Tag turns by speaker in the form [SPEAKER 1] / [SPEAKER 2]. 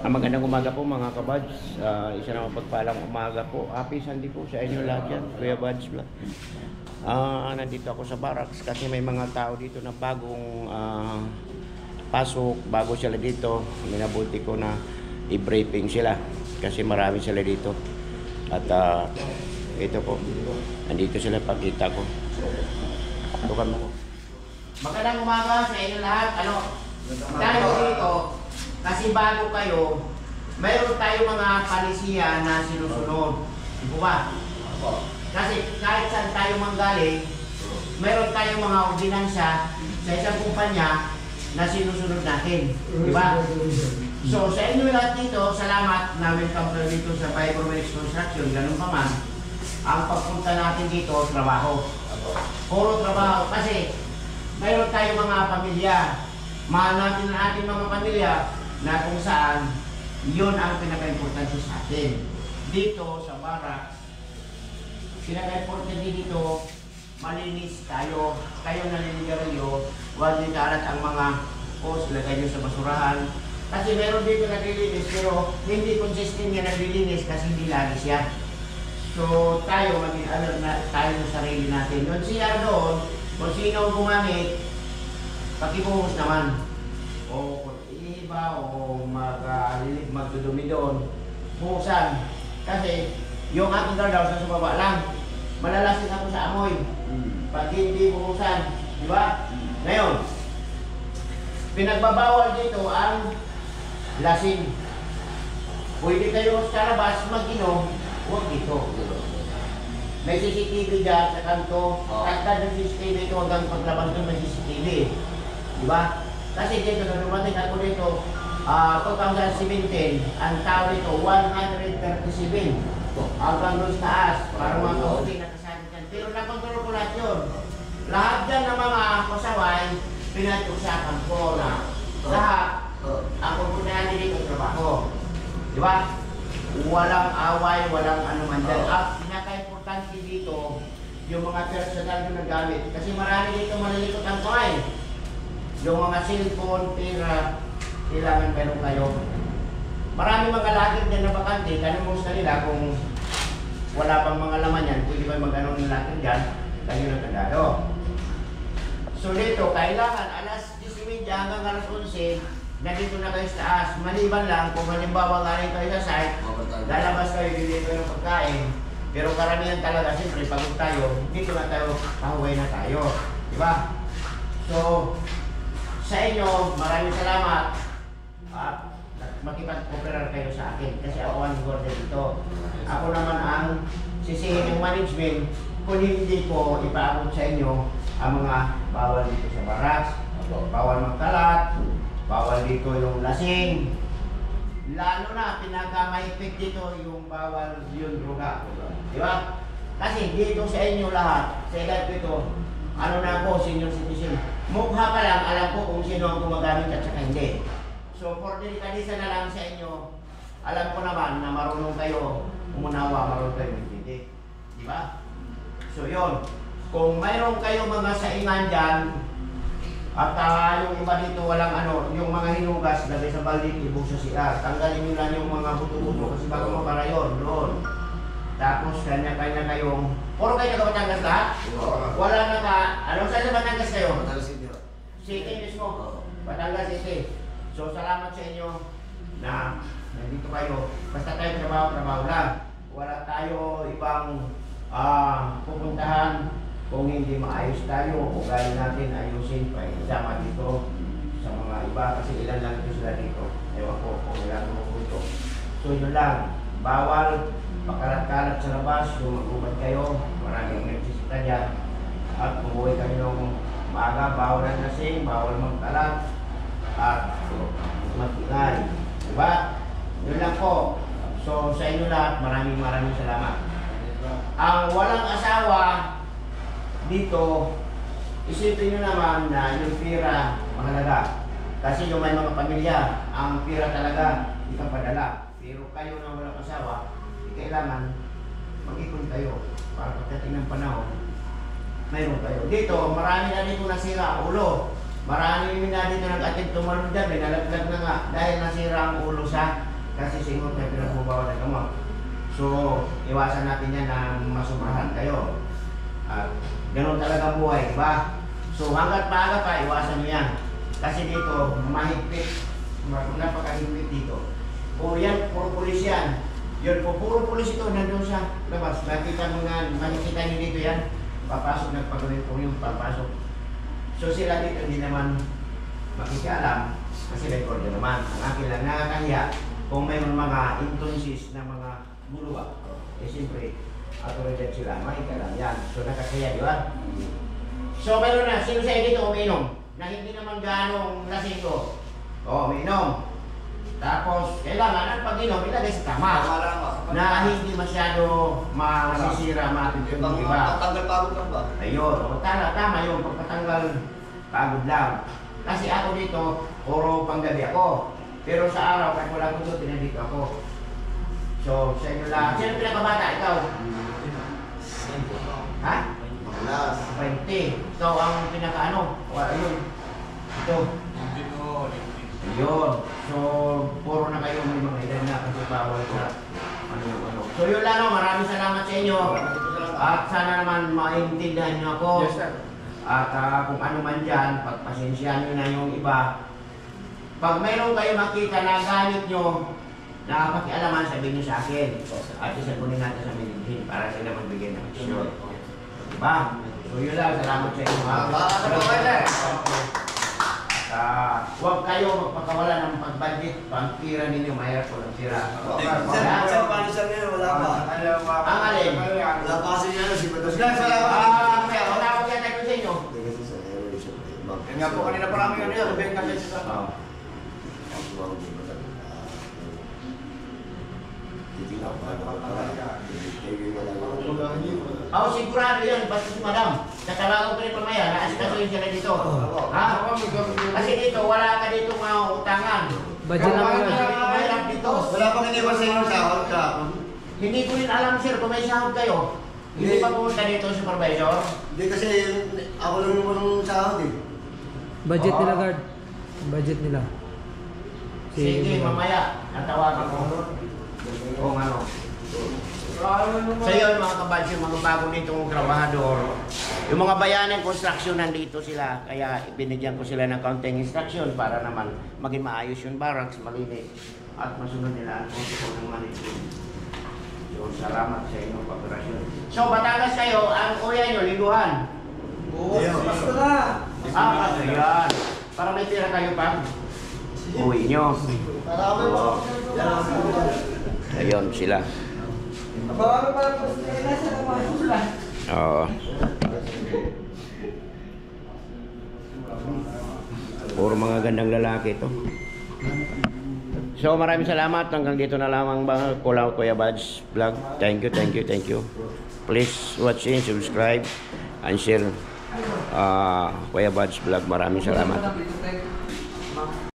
[SPEAKER 1] Magandang umaga po mga kabads. Isa na mapagpalang umaga po. Happy Sunday po sa inyo lahat yan, Kuya Bads Vlog. Nandito ako sa barracks kasi may mga tao dito na bagong pasok, bago sila dito. Minabuti ko na i-briefing sila kasi marami sila dito. At ito po, nandito sila, pakita ko. Tukan mo ko. Magandang umaga sa inyo lahat. Tayo dito, kasi bago kayo, mayroon tayo mga palisiyan na sinusunod. Di ba? Kasi kahit saan tayo manggaling, mayroon tayong mga ordinansya sa isang kumpanya na sinusunod natin. Di ba? So sa inyo lahat dito, salamat na welcome kayo dito sa Fibermex Construction. Ganun pa man, ang pagpunta natin dito, trabaho. Puro trabaho. Kasi mayroon tayong mga pamilya. Mahal natin ang ating mga pamilya na kung saan yun ang pinaka-importante sa atin. Dito sa barracks, pinaka-importante dito, malinis tayo. Kayo naliligarilyo, huwag nyo kalat ang mga post, lagay nyo sa basurahan. Kasi meron dito naglilinis, pero hindi consistent yan naglilinis kasi hindi lagi siya. So tayo, maging alert na tayo sa sarili natin. Yung siya doon, kung sino gumamit, pakibuhos naman. O kung iiba o magdudumi doon, buhusan. Kasi yung ating gardaw sa baba lang, malalasin ako sa amoy. Pag hindi buhusan, di ba? Ngayon, pinagbabawal dito ang lasing. Pwede kayo sa labas mag-inom, huwag dito. May CCTV dyan sa kanto. Tagtad ng CCTV ito hanggang paglabas doon may CCTV. Diba? Kasi dito na dumating ako dito, 2017, ang tao dito 137. Hanggang doon sa taas, para mga kaunti nakasabi dyan. Pero nakontrol ko lahat yun. Lahat dyan ng mga pasaway, pinag-usapan ko na lahat ang pupuntahan dito trabaho. Diba? Walang away, walang ano man dyan. At pinaka-importante dito, yung mga personal yung nagamit. Kasi marami dito malilikot ang kamay. Yung mga cellphone, pera, kailangan meron kayo. Marami mga laging dyan na bakante. Kanimos na nila kung wala pang mga laman yan, pwede ba mag-anong nilagin dyan, kayo na kagado. So dito, kailangan alas 10:30 hanggang alas 11, nandito na kayo sa taas. Maliban lang, kung halimbawa galing kayo sa site, lalabas kayo, bibili kayo ng pagkain. Pero karamihan talaga, siyempre, pagod tayo, dito na tayo, pahuway na tayo. Diba? So, sa inyo, maraming salamat. At makipag-cooperar kayo sa akin kasi ako ang gorda dito. Ako naman ang sisihin ng management kung hindi ko ipaabot sa inyo ang mga bawal dito sa barracks, bawal magkalat, bawal dito yung lasing. Lalo na pinaka-maipit dito yung bawal yung droga. Di ba? Kasi dito sa inyo lahat, sa edad dito, ano na ako, senior citizen. Mukha pa lang, alam ko kung sino ang gumagamit at saka hindi. So, for delikadisa na lang sa inyo, alam ko naman na marunong kayo umunawa, marunong kayo hindi. Di ba? So, yun. Kung mayroon kayo mga saingan dyan, at yung iba dito walang ano, yung mga hinugas, lagay sa balde, ibog sa CR. Tanggalin nyo lang yung mga buto-buto kasi bago mapara yun, doon. Tapos, kanya-kanya kayong, puro kayo nagkapatangas lahat? Wala na ka, anong saan sa Batangas kayo? City mismo. Batangas City. So, salamat sa inyo na nandito kayo. Basta tayo trabaho lang. Wala tayo ibang pupuntahan kung hindi maayos tayo o gaya natin ayusin pa isama dito sa mga iba kasi ilan lang ito sila dito. Ewan ko kung ilan mo ito. So, yun lang. Bawal pakalat-kalat sa labas. Kung mag-ubad kayo, maraming nagsisita dyan. At umuwi kayo ng maaga, bawal ang lasing, bawal magkalat, at mag-ingay. Diba? Yun lang po. So, sa inyo lahat, maraming salamat. Ang walang asawa dito, isipin nyo naman na yung pira mahalaga. Kasi yung may mga pamilya, ang pira talaga ikapadala. Pero kayo na walang asawa, kailangan mag-ipon kayo para pagdating ng panahon, mayroon kayo. Dito, marami na dito nasira ang ulo. Marami na dito nag-attempt tumalon dyan, may nalaglag na nga dahil nasira ang ulo sa kasi singot na pinagbubawa ng gamot. So, iwasan natin yan na masubrahan kayo. At ganun talaga buhay, diba? So, hanggat maaga pa, iwasan nyo yan. Kasi dito, mahigpit, napakahigpit dito. O yan, puro pulis yan. Yun po, puro pulis ito, nandun sa labas. Makikita mo nga, makikita nyo dito yan. Papasok, nagpagawin po yung papasok. So, sila dito, hindi naman makikialam. Kasi record yun naman. Ang akin lang nakakahiya kung mayroon mga intonsis na mga buluwa, eh siyempre, autoridad sila, makikialam yan. So nakakaya, di ba? So mayroon na, sino sa dito uminom? Na hindi naman ganong lasing ko. O, uminom. Tapos, kailangan ang pag-inom, ilagay sa tama. Na hindi masyado masisira, matutulong, di ba?
[SPEAKER 2] Pagtanggal pagod lang ba?
[SPEAKER 1] Ayun, o, tama yun, pagpatanggal, pagod lang. Kasi ako dito, puro panggabi ako. Pero sa araw, kahit wala ko doon, pinandito ako. So, sa inyo lang. Sino pinakabata? Ikaw? Ha? 20. So, ang pinaka-ano? Ayun. Ito. Ayun. So, puro na kayo may mga edad na kasi bawal sa ano. So, yun lang. Maraming salamat sa inyo. At sana naman maintindihan nyo ako.
[SPEAKER 2] Yes, sir.
[SPEAKER 1] At kung ano man dyan, pagpasensyahan nyo na yung iba. Pag mayroon kayo makita na galit nyo, na pakialaman, sabihin nyo sa akin. At isagunin natin sa minighin para sila magbigay ng aksyon. Diba? So yun lang, salamat sa inyo. At huwag kayo magpakawala ng pag-budget. Pang-tira ninyo, mahirap ko lang tira.
[SPEAKER 2] Sir, paano siya ngayon? Wala pa.
[SPEAKER 1] Ang alin?
[SPEAKER 2] Wala pa kasi niya, si Batas.
[SPEAKER 1] Kaya wala ko kaya tayo sa inyo.
[SPEAKER 2] Yan nga po, kanina pa namin yun. Sabihin kami sa...
[SPEAKER 1] Sigurado yan, basta si madam. Tatawagan ko rin pamaya, naasikasuhin sila dito. Ha? Kasi dito, wala ka dito mga utangan.
[SPEAKER 3] Budget lang yun.
[SPEAKER 1] Mahirap dito.
[SPEAKER 2] Wala pa naniwan sa inyo sahod ka.
[SPEAKER 1] Hindi ko rin alam, sir, kung may sahod kayo. Hindi pa pumunta dito, supervisor.
[SPEAKER 2] Hindi kasi ako lang yung walang sahod eh.
[SPEAKER 3] Budget nila, guard. Budget nila.
[SPEAKER 1] Sige, mamaya, natawagan ko. Kung ano. So yun mga kabadsyo, mga bago ditong trabahador. Yung mga bayanan construction nandito sila. Kaya binigyan ko sila ng counting instruction para naman maging maayos yung barracks, malinis. At masunod nila ang protocol ng management. So salamat sa inyong kooperasyon. So Batangas kayo, ang kuya nyo, liguhan.
[SPEAKER 2] Oo, basta na.
[SPEAKER 1] Basta yan. Para may tira kayo pa. Uwi nyo. Ayun sila. Oo. Puro mga gandang lalaki ito. So maraming salamat. Hanggang dito na lamang ba Kuya Buds Vlog. Thank you. Please watch and subscribe and share Kuya Buds Vlog. Maraming salamat.